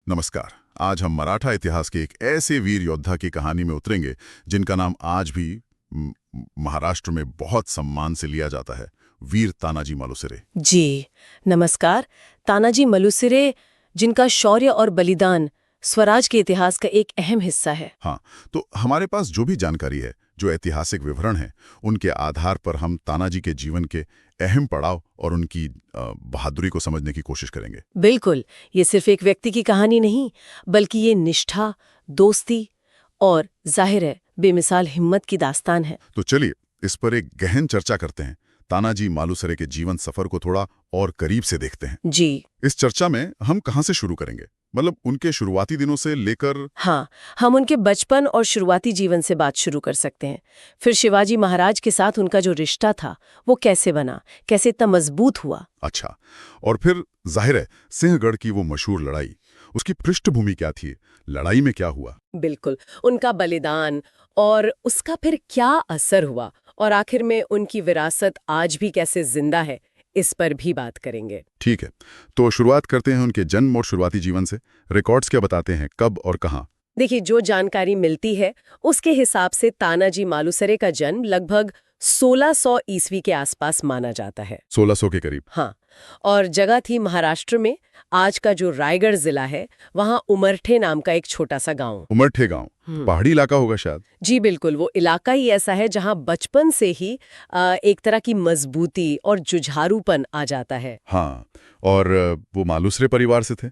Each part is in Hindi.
नमस्कार। आज हम मराठा इतिहास के एक ऐसे वीर योद्धा की कहानी में उतरेंगे जिनका नाम आज भी महाराष्ट्र में बहुत सम्मान से लिया जाता है, वीर तानाजी मालुसरे। जी नमस्कार। तानाजी मालुसरे, जिनका शौर्य और बलिदान स्वराज के इतिहास का एक अहम हिस्सा है। हाँ, तो हमारे पास जो भी जानकारी है, जो ऐतिहासिक विवरण है, उनके आधार पर हम तानाजी के जीवन के अहम पड़ाव और उनकी बहादुरी को समझने की कोशिश करेंगे। बिल्कुल, ये सिर्फ एक व्यक्ति की कहानी नहीं, बल्कि ये निष्ठा, दोस्ती और जाहिर है बेमिसाल हिम्मत की दास्तान है। तो चलिए इस पर एक गहन चर्चा करते हैं। तानाजी मालुसरे के जीवन सफर को थोड़ा और करीब से देखते हैं। जी इस चर्चा में हम कहाँ से शुरू करेंगे? मतलब उनके शुरुआती दिनों से लेकर। हाँ, हम उनके बचपन और शुरुआती जीवन से बात शुरू कर सकते हैं। फिर शिवाजी महाराज के साथ उनका जो रिश्ता था वो कैसे बना, कैसे इतना मजबूत हुआ। अच्छा, और फिर जाहिर है सिंहगढ़ की वो मशहूर लड़ाई, उसकी पृष्ठभूमि क्या थी, लड़ाई में क्या हुआ? बिल्कुल, उनका बलिदान और उसका फिर क्या असर हुआ, और आखिर में उनकी विरासत आज भी कैसे जिंदा है, इस पर भी बात करेंगे। ठीक है, तो शुरुआत करते हैं उनके जन्म और शुरुआती जीवन से। रिकॉर्ड्स क्या बताते हैं, कब और कहाँ? देखिए, जो जानकारी मिलती है उसके हिसाब से तानाजी मालुसरे का जन्म लगभग 1600 ईस्वी के आसपास माना जाता है। 1600 के करीब। हाँ, और जगह थी महाराष्ट्र में, आज का जो रायगढ़ जिला है, वहाँ उमरठे नाम का एक छोटा सा गांव। उमरठे गांव पहाड़ी इलाका होगा शायद। जी बिल्कुल, वो इलाका ही ऐसा है जहाँ बचपन से ही एक तरह की मजबूती और जुझारूपन आ जाता है। हाँ, और वो मालुसरे परिवार से थे।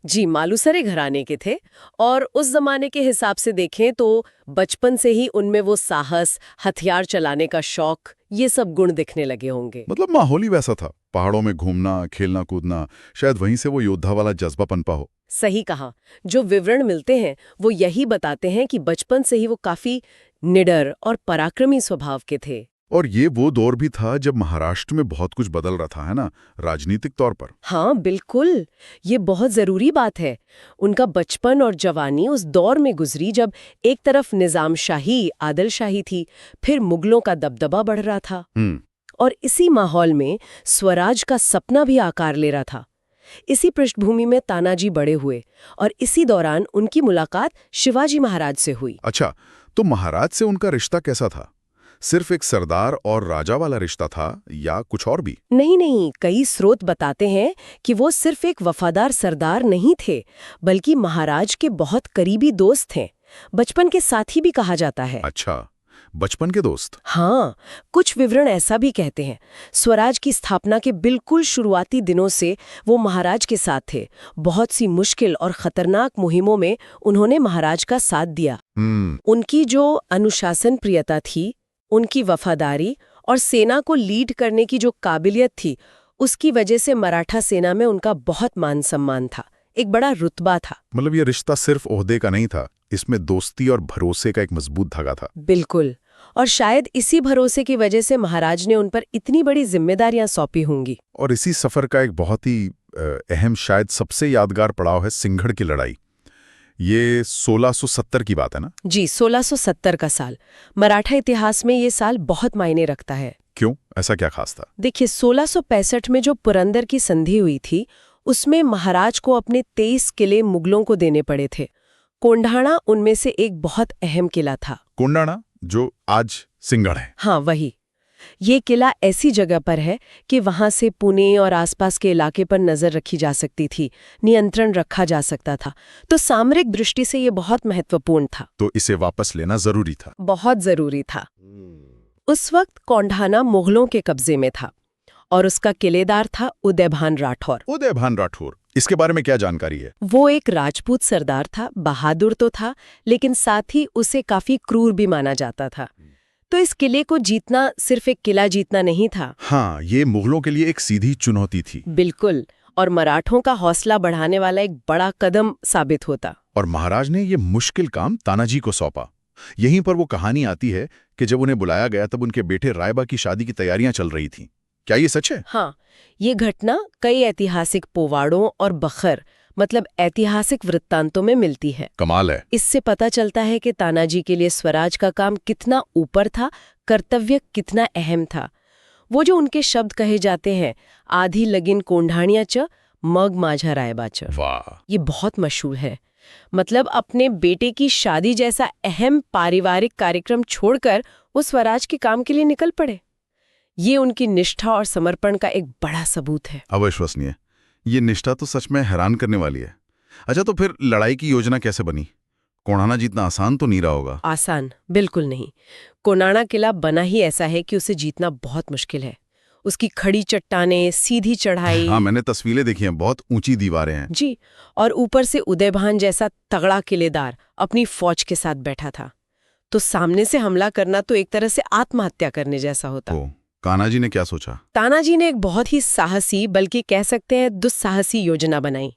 जी, मालुसरे घराने के थे, और उस जमाने के हिसाब से देखें तो बचपन से ही उनमें वो साहस, हथियार चलाने का शौक, ये सब गुण दिखने लगे होंगे। मतलब माहौल ही वैसा था, पहाड़ों में घूमना, खेलना कूदना, शायद वहीं से वो योद्धा वाला जज्बा पनपा हो। सही कहा। जो विवरण मिलते हैं वो यही बताते हैं कि बचपन से ही वो काफी निडर और पराक्रमी स्वभाव के थे। और ये वो दौर भी था जब महाराष्ट्र में बहुत कुछ बदल रहा था, है ना, राजनीतिक तौर पर। हाँ बिल्कुल, ये बहुत जरूरी बात है। उनका बचपन और जवानी उस दौर में गुजरी जब एक तरफ निजामशाही, आदिलशाही थी, फिर मुगलों का दबदबा बढ़ रहा था, और इसी माहौल में स्वराज का सपना भी आकार ले रहा था। इसी पृष्ठभूमि में तानाजी बड़े हुए, और इसी दौरान उनकी मुलाकात शिवाजी महाराज से हुई। अच्छा, तो महाराज से उनका रिश्ता कैसा था? सिर्फ एक सरदार और राजा वाला रिश्ता था या कुछ और भी? नहीं, कई स्रोत बताते हैं कि वो सिर्फ एक वफादार सरदार नहीं थे, बल्कि महाराज के बहुत करीबी दोस्त थे। बचपन के साथी भी कहा जाता है। अच्छा, बचपन के दोस्त। हाँ, कुछ विवरण ऐसा भी कहते हैं। स्वराज की स्थापना के बिल्कुल शुरुआती दिनों से वो महाराज के साथ थे। बहुत सी मुश्किल और खतरनाक मुहिमों में उन्होंने महाराज का साथ दिया। उनकी जो अनुशासन प्रियता थी, उनकी वफादारी और सेना को लीड करने की जो काबिलियत थी, उसकी वजह से मराठा सेना में उनका बहुत मान सम्मान था, एक बड़ा रुतबा था। मतलब ये रिश्ता सिर्फ ओहदे का नहीं था, इसमें दोस्ती और भरोसे का एक मजबूत धागा था। बिल्कुल, और शायद इसी भरोसे की वजह से महाराज ने उन पर इतनी बड़ी जिम्मेदारियां सौंपी होंगी। और इसी सफर का एक बहुत ही अहम, शायद सबसे यादगार पड़ाव है सिंहगढ़ की लड़ाई। ये 1670 की बात है ना? जी, 1670 का साल मराठा इतिहास में ये साल बहुत मायने रखता है। क्यों, ऐसा क्या खास था? देखिए, 1665 में जो पुरंदर की संधि हुई थी, उसमें महाराज को अपने 23 किले मुगलों को देने पड़े थे। कोंढाणा उनमें से एक बहुत अहम किला था। कोंडाणा, जो आज सिंहगढ़ है। हाँ, वही। ये किला ऐसी जगह पर है कि वहां से पुणे और आसपास के इलाके पर नजर रखी जा सकती थी, नियंत्रण रखा जा सकता था। तो सामरिक दृष्टि से ये बहुत महत्वपूर्ण था। तो इसे वापस लेना जरूरी था। बहुत जरूरी था। उस वक्त कोंढाणा मुगलों के कब्जे में था, और उसका किलेदार था उदयभान राठौर। उदयभान राठौर, इसके बारे में क्या जानकारी है? वो एक राजपूत सरदार था, बहादुर तो था, लेकिन साथ ही उसे काफी क्रूर भी माना जाता था। तो इस किले को जीतना सिर्फ एक किला जीतना नहीं था। हाँ, ये मुगलों के लिए एक सीधी चुनौती थी। बिल्कुल, और मराठों का हौसला बढ़ाने वाला एक बड़ा कदम साबित होता। और महाराज ने ये मुश्किल काम तानाजी को सौंपा। यहीं पर वो कहानी आती है कि जब उन्हें बुलाया गया तब उनके बेटे रायबा की शादी की तैयारियां चल रही थीं। क्या ये सच है? हाँ, ये घटना कई ऐतिहासिक पोवाड़ों और बखर, मतलब ऐतिहासिक वृत्तांतों में मिलती है। कमाल है। इससे पता चलता है कि तानाजी के लिए स्वराज का काम कितना ऊपर था, कर्तव्य कितना अहम था। वो जो उनके शब्द कहे जाते हैं, आधी लगिन कोंढाणिया च मग माझा रायबाचर। वाह, ये बहुत मशहूर है। मतलब अपने बेटे की शादी जैसा अहम पारिवारिक कार्यक्रम छोड़कर वो स्वराज के काम के लिए निकल पड़े। ये उनकी निष्ठा और समर्पण का एक बड़ा सबूत है। अविश्वसनीय। ये निष्ठा तो सच में हैरान करने वाली है। अच्छा, तो फिर लड़ाई की योजना कैसे बनी? कोणाना जीतना आसान तो नहीं रहा होगा। आसान बिल्कुल नहीं। कोनाना किला बना ही ऐसा है कि उसे जीतना बहुत मुश्किल है। उसकी खड़ी चट्टानें, सीधी चढ़ाई। हाँ, मैंने तस्वीरें देखी हैं, बहुत ऊंची दीवारें हैं। जी, और ऊपर से उदयभान जैसा तगड़ा किलेदार अपनी फौज के साथ बैठा था। तो सामने से हमला करना तो एक तरह से आत्महत्या करने जैसा होता। ओ, कान्हाजी ने क्या सोचा? तानाजी ने एक बहुत ही साहसी, बल्कि कह सकते हैं दुस्साहसी योजना बनाई।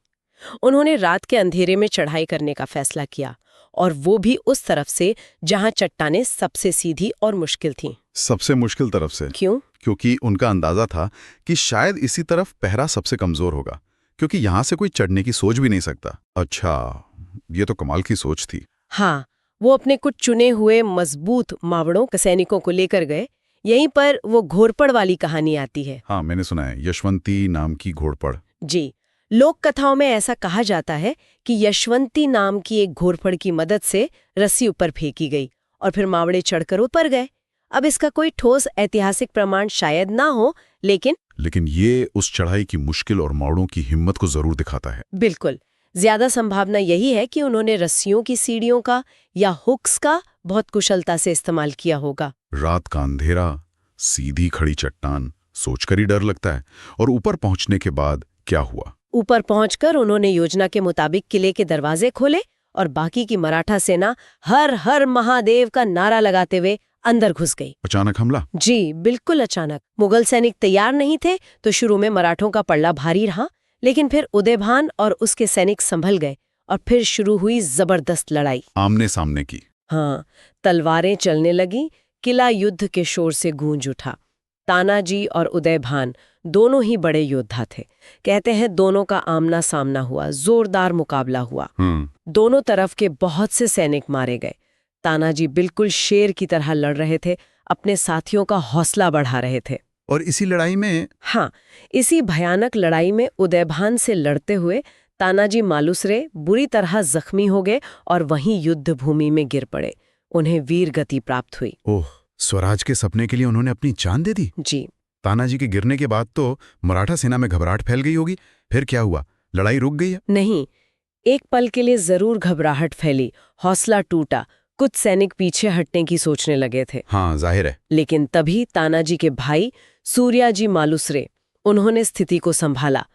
उन्होंने रात के अंधेरे में चढ़ाई करने का फैसला किया, और वो भी उस तरफ से जहां चट्टानें सबसे सीधी और मुश्किल थीं। सबसे मुश्किल तरफ से? क्यों? क्योंकि उनका अंदाजा था कि शायद इसी तरफ पहरा सबसे कमजोर होगा, क्योंकि यहां से कोई चढ़ने की सोच भी नहीं सकता। अच्छा, ये तो कमाल की सोच थी। हाँ, वो अपने कुछ चुने हुए मजबूत मावड़ों सैनिकों को लेकर गए। यहीं पर वो घोरपड़ वाली कहानी आती है। हाँ, मैंने सुना है, यशवंती नाम की घोड़पड़। जी, लोक कथाओं में ऐसा कहा जाता है कि यशवंती नाम की एक घोरपड़ की मदद से रस्सी ऊपर फेंकी गई और फिर मावड़े चढ़कर ऊपर गए। अब इसका कोई ठोस ऐतिहासिक प्रमाण शायद ना हो, लेकिन ये उस चढ़ाई की मुश्किल और मावड़ों की हिम्मत को जरूर दिखाता है। बिल्कुल, ज्यादा संभावना यही है कि उन्होंने रस्सियों की सीढ़ियों का या हुक्स का बहुत कुशलता से इस्तेमाल किया होगा। रात का अंधेरा, सीधी खड़ी चट्टान, सोचकर ही डर लगता है। और ऊपर पहुंचने के बाद क्या हुआ? ऊपर पहुंचकर उन्होंने योजना के मुताबिक किले के दरवाजे खोले और बाकी की मराठा सेना हर हर महादेव का नारा लगाते हुए अंदर घुस गई। अचानक हमला? जी, बिल्कुल अचानक। मुगल सैनिक तैयार नहीं थे, तो शुरू में मराठों का पल्ला भारी रहा, लेकिन फिर उदयभान और उसके सैनिक संभल गए और फिर शुरू हुई जबरदस्त लड़ाई। आमने सामने की? हाँ, तलवारें चलने लगी, किला युद्ध के शोर से गूंज उठा। तानाजी और उदयभान दोनों ही बड़े योद्धा थे। कहते हैं दोनों का आमना सामना हुआ, जोरदार मुकाबला हुआ। दोनों तरफ के बहुत से सैनिक मारे गए। तानाजी बिल्कुल शेर की तरह लड़ रहे थे, अपने साथियों का हौसला बढ़ा रहे थे। और इसी लड़ाई में? हाँ, इसी भयानक लड़ाई में उदयभान से लड़ते हुए तानाजी मालुसरे बुरी तरह जख्मी हो गए और वहीं युद्ध भूमि में गिर पड़े। उन्हें वीर गति प्राप्त हुई। ओह, स्वराज के सपने के लिए उन्होंने अपनी जान दे दी? जी। तानाजी के गिरने के बाद तो मराठा सेना में घबराहट फैल गई होगी। फिर क्या हुआ? लड़ाई रुक गई है? नहीं, एक पल के लिए जरूर घबराहट फैली, हौसला टूटा, कुछ सैनिक पीछे हटने की सोचने लगे थे। हाँ, जाहिर है। लेकिन तभी तानाजी के भाई सूर्याजी मालुसरे, उन्होंने स्थिति को संभाला।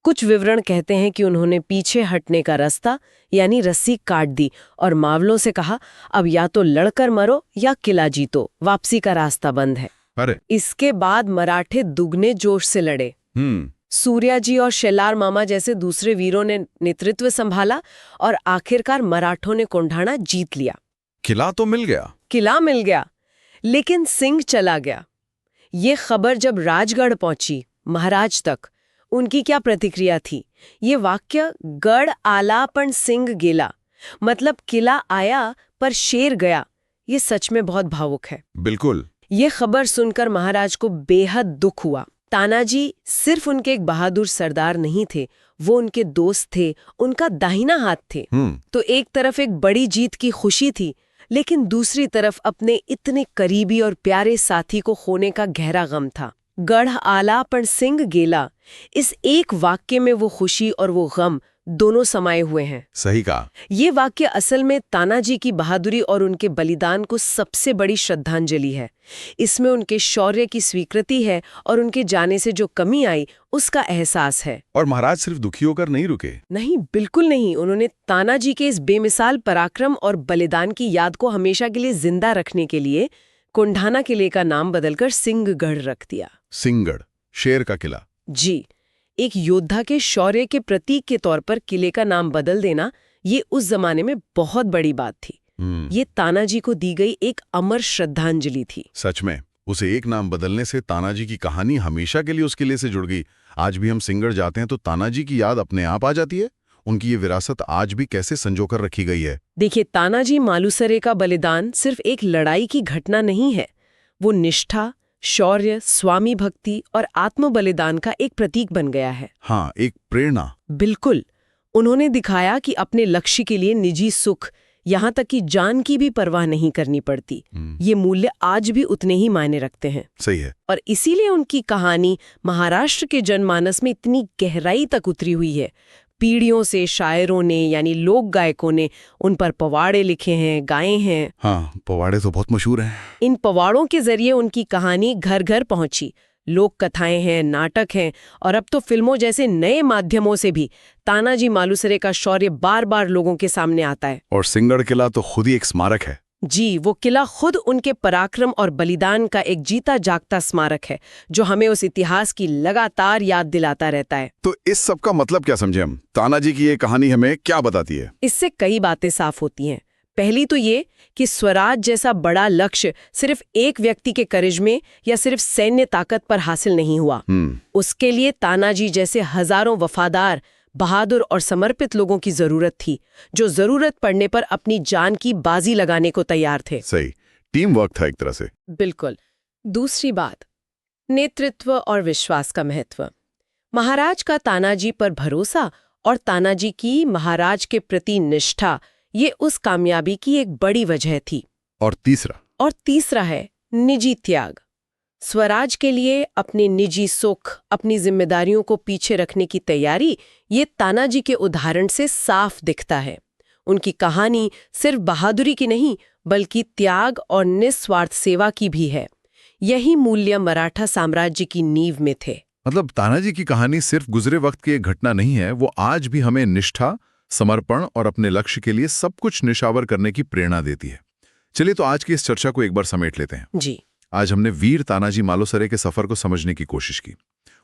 कुछ विवरण कहते हैं कि उन्होंने पीछे हटने का रास्ता यानी रस्सी काट दी और मावलों से कहा, अब या तो लड़कर मरो या किला जीतो, वापसी का रास्ता बंद है। अरे! इसके बाद मराठे दुगने जोश से लड़े। सूर्याजी और शेलार मामा जैसे दूसरे वीरों ने नेतृत्व संभाला और आखिरकार मराठों ने कोंढाणा जीत लिया। किला तो मिल गया? किला मिल गया, लेकिन सिंह चला गया। ये खबर जब राजगढ़ पहुंची, महाराज तक, उनकी क्या प्रतिक्रिया थी? ये वाक्य गढ़ आला पण सिंह गेला, मतलब किला आया पर शेर गया, ये सच में बहुत भावुक है। बिल्कुल। ये खबर सुनकर महाराज को बेहद दुख हुआ। तानाजी सिर्फ उनके एक बहादुर सरदार नहीं थे, वो उनके दोस्त थे, उनका दाहिना हाथ थे। तो एक तरफ एक बड़ी जीत की खुशी थी, लेकिन दूसरी तरफ अपने इतने करीबी और प्यारे साथी को खोने का गहरा गम था। गढ़ आला पण सिंह गेला, इस एक वाक्य में वो खुशी और वो गम दोनों समाये हुए हैं। सही कहा। ये वाक्य असल में तानाजी की बहादुरी और उनके बलिदान को सबसे बड़ी श्रद्धांजलि है। इसमें उनके शौर्य की स्वीकृति है और उनके जाने से जो कमी आई उसका एहसास है। और महाराज सिर्फ दुखी होकर नहीं रुके? नहीं, बिल्कुल नहीं। उन्होंने तानाजी के इस बेमिसाल पराक्रम और बलिदान की याद को हमेशा के लिए जिंदा रखने के लिए कोंढाणा किले का नाम बदलकर सिंहगढ़ रख दिया। सिंहगढ़, शेर का किला। जी, एक योद्धा के शौर्य के प्रतीक के तौर पर किले का नाम बदल देना, ये उस जमाने में बहुत बड़ी बात थी। ये तानाजी को दी गई एक अमर श्रद्धांजलि थी। सच में, उसे एक नाम बदलने से तानाजी की कहानी हमेशा के लिए उस किले से जुड़ गई। आज भी हम सिंहगढ़ जाते हैं तो तानाजी की याद अपने आप आ जाती है। उनकी ये विरासत आज भी कैसे संजोकर रखी गई है। देखिए, तानाजी मालुसरे का बलिदान सिर्फ एक लड़ाई की घटना नहीं है, वो निष्ठा, शौर्य, स्वामी भक्ति और आत्म बलिदान का एक प्रतीक बन गया है। हाँ, एक प्रेरणा। बिल्कुल। उन्होंने दिखाया कि अपने लक्ष्य के लिए निजी सुख, यहाँ तक कि जान की भी परवाह नहीं करनी पड़ती। ये मूल्य आज भी उतने ही मायने रखते हैं। सही है। और इसीलिए उनकी कहानी महाराष्ट्र के जनमानस में इतनी गहराई तक उतरी हुई है। पीढ़ियों से शायरों ने यानी लोक गायकों ने उन पर पवाड़े लिखे हैं, गाए हैं। हाँ, पवाड़े तो बहुत मशहूर हैं। इन पवाड़ों के जरिए उनकी कहानी घर घर पहुंची। लोक कथाएं हैं, नाटक हैं और अब तो फिल्मों जैसे नए माध्यमों से भी तानाजी मालुसरे का शौर्य बार बार लोगों के सामने आता है। और सिंगड़ किला तो खुद ही एक स्मारक है। जी, वो किला खुद उनके पराक्रम और बलिदान का एक जीता जागता स्मारक है, जो हमें उस इतिहास की लगातार याद दिलाता रहता है। तो इस सब का मतलब क्या समझे हम? तानाजी की ये कहानी हमें क्या बताती है? इससे कई बातें साफ होती हैं। पहली तो ये कि स्वराज जैसा बड़ा लक्ष्य सिर्फ एक व्यक्ति के करिश्मे या सिर्फ सैन्य ताकत पर हासिल नहीं हुआ। उसके लिए तानाजी जैसे हजारों वफादार, बहादुर और समर्पित लोगों की जरूरत थी, जो जरूरत पड़ने पर अपनी जान की बाजी लगाने को तैयार थे। सही, टीम वर्क था एक तरह से। बिल्कुल। दूसरी बात, नेतृत्व और विश्वास का महत्व। महाराज का तानाजी पर भरोसा और तानाजी की महाराज के प्रति निष्ठा, ये उस कामयाबी की एक बड़ी वजह थी। और तीसरा है निजी त्याग। स्वराज के लिए अपने निजी सुख, अपनी जिम्मेदारियों को पीछे रखने की तैयारी, ये तानाजी के उदाहरण से साफ दिखता है। उनकी कहानी सिर्फ बहादुरी की नहीं, बल्कि त्याग और निस्वार्थ सेवा की भी है। यही मूल्य मराठा साम्राज्य की नींव में थे। मतलब तानाजी की कहानी सिर्फ गुजरे वक्त की एक घटना नहीं है, वो आज भी हमें निष्ठा, समर्पण और अपने लक्ष्य के लिए सब कुछ निशावर करने की प्रेरणा देती है। चलिए तो आज की इस चर्चा को एक बार समेट लेते हैं। जी। आज हमने वीर तानाजी मालुसरे के सफर को समझने की कोशिश की।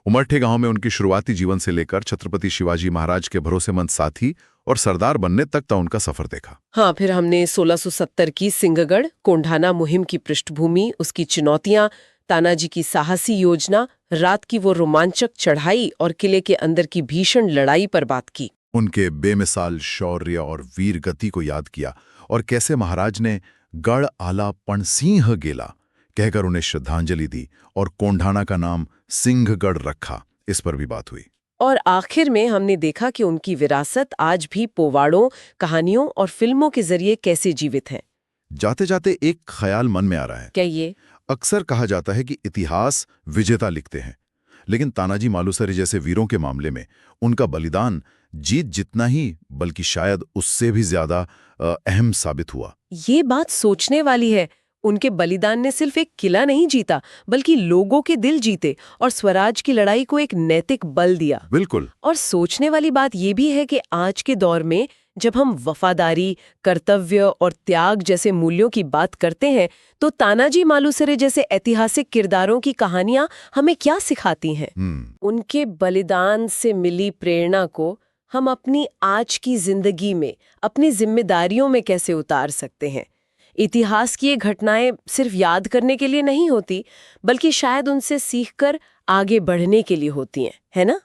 उमरठे गांव में उनकी शुरुआती जीवन से लेकर छत्रपति शिवाजी महाराज के भरोसेमंद साथी और सरदार बनने तक का उनका सफर देखा। हाँ, फिर हमने 1670 की सिंहगढ़ कोंढाना मुहिम की पृष्ठभूमि, उसकी चुनौतियां, तानाजी की साहसी योजना, रात की वो रोमांचक चढ़ाई और किले के अंदर की भीषण लड़ाई पर बात की। उनके बेमिसाल शौर्य और वीर गति को याद किया और कैसे महाराज ने गढ़ आला पणसिंह गेला कहकर उन्हें श्रद्धांजलि दी और कोंढाना का नाम सिंहगढ़ रखा, इस पर भी बात हुई। और आखिर में हमने देखा कि उनकी विरासत आज भी पोवाड़ों, कहानियों और फिल्मों के जरिए कैसे जीवित है। जाते जाते एक ख्याल मन में आ रहा है। क्या ये? अक्सर कहा जाता है कि इतिहास विजेता लिखते हैं, लेकिन तानाजी मालुसरे जैसे वीरों के मामले में उनका बलिदान जीत जितना ही बल्कि शायद उससे भी ज्यादा अहम साबित हुआ। ये बात सोचने वाली है। उनके बलिदान ने सिर्फ एक किला नहीं जीता, बल्कि लोगों के दिल जीते और स्वराज की लड़ाई को एक नैतिक बल दिया। बिल्कुल। और सोचने वाली बात ये भी है कि आज के दौर में जब हम वफादारी, कर्तव्य और त्याग जैसे मूल्यों की बात करते हैं, तो तानाजी मालुसरे जैसे ऐतिहासिक किरदारों की कहानियां हमें क्या सिखाती हैं? उनके बलिदान से मिली प्रेरणा को हम अपनी आज की जिंदगी में, अपनी जिम्मेदारियों में कैसे उतार सकते हैं? इतिहास की ये घटनाएं सिर्फ याद करने के लिए नहीं होती, बल्कि शायद उनसे सीखकर आगे बढ़ने के लिए होती हैं, है ना?